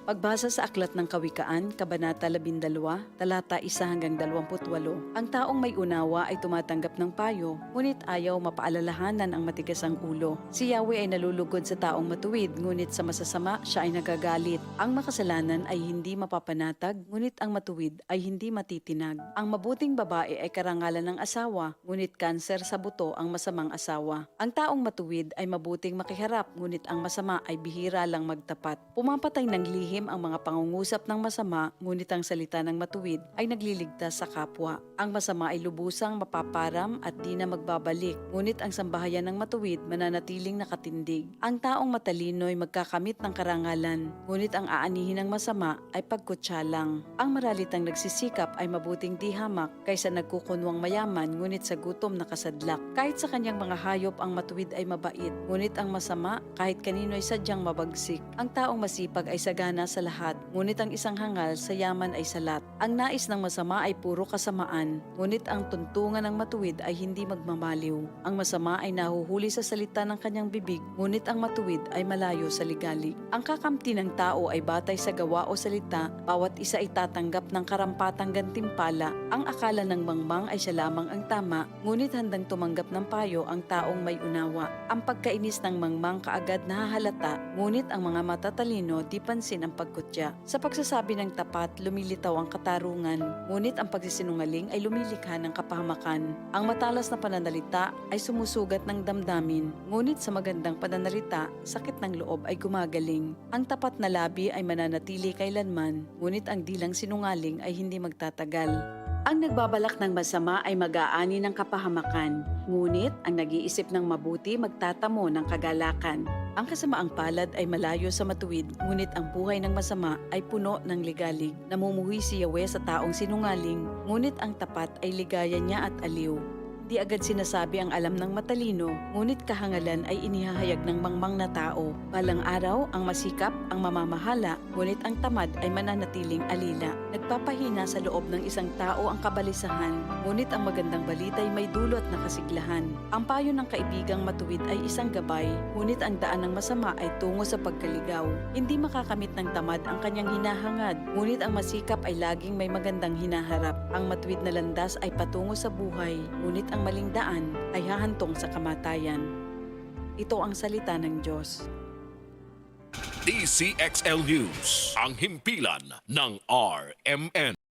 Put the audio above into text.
Pagbasa sa Aklat ng Kawikaan, Kabanata 12, talata 1 hanggang 28, ang taong may unawa ay tumatanggap ng payo, ngunit ayaw mapaalalahanan ang matigas ang ulo. Si Yahweh ay nalulugod sa taong matuwid, ngunit sa masasama siya ay nagagalit. Ang makasalanan ay hindi mapapanatag, ngunit ang matuwid ay hindi matitinag. Ang mabuting babae ay karangalan ng asawa, ngunit kanser sa buto ang masamang asawa. Ang taong matuwid ay mabuting makiharap, ngunit ang masama ay bihira lang magtapat. Pumapatay ng lihim ang mga pangungusap ng masama, ngunit ang salita ng matuwid ay nagliligtas sa kapwa. Ang masama ay lubusang mapaparam at di na magbabalik, ngunit ang sambahayan ng matuwid mananatiling nakatindig. Ang taong matalino ay magkakamit ng karangalan, ngunit ang aanihin ng masama ay pagkutsa lang. Ang maralitang nagsisikap ay mabuting di hamak kaysa nagkukunwang mayaman, ngunit sa gutom nakasadlak. Kahit sa kanyang mga hayop ang matuwid ay mabait, ngunit ang masama kahit kanino ay sadyang mabagsik. Ang taong masipag ay sagana sa lahat, ngunit ang isang hangal sa yaman ay salat. Ang nais ng masama ay puro kasamaan, ngunit ang tuntungan ng matuwid ay hindi magmamaliw. Ang masama ay nahuhuli sa salita ng kanyang bibig, ngunit ang matuwid ay malayo sa ligalig. Ang kakamti ng tao ay batay sa gawa o salita, bawat isa ay tatanggap ng karampatang gantimpala. Ang akala ng mangmang ay siya lamang ang tama, ngunit handang tumanggap ng payo ang taong may unawa. Ang pagkainis ng mangmang kaagad nahahalata, ngunit ang mga matatalino di pansin ang pagkutya. Sa pagsasabi ng tapat, lumilitaw ang katarungan, ngunit ang pagsisinungaling ay lumilikha ng kapahamakan. Ang matalas na pananalita ay sumusugat ng damdamin, ngunit sa magandang pananalita, sakit ng loob ay gumagaling. Ang tapat na labi ay mananatili kailanman, ngunit ang dilang sinungaling ay hindi magtatagal. Ang nagbabalak ng masama ay mag-aani ng kapahamakan, ngunit ang nag-iisip ng mabuti magtatamo ng kagalakan. Ang kasamaang palad ay malayo sa matuwid, ngunit ang buhay ng masama ay puno ng ligalig. Namumuhi si Yahweh sa taong sinungaling, ngunit ang tapat ay ligaya niya at aliw. Di agad sinasabi ang alam ng matalino, ngunit kahangalan ay inihahayag ng mangmang na tao. Balang araw, ang masikap, ang mamamahala, ngunit ang tamad ay mananatiling alila. Nagpapahina sa loob ng isang tao ang kabalisahan, ngunit ang magandang balita ay may dulot na kasiglahan. Ang payo ng kaibigang matuwid ay isang gabay, ngunit ang daan ng masama ay tungo sa pagkaligaw. Hindi makakamit ng tamad ang kanyang hinahangad, ngunit ang masikap ay laging may magandang hinaharap. Ang matuwid na landas ay patungo sa buhay, ngunit ang maling daan ay hahantong sa kamatayan. Ito ang salita ng Diyos. DCXL News, ang himpilan ng RMN.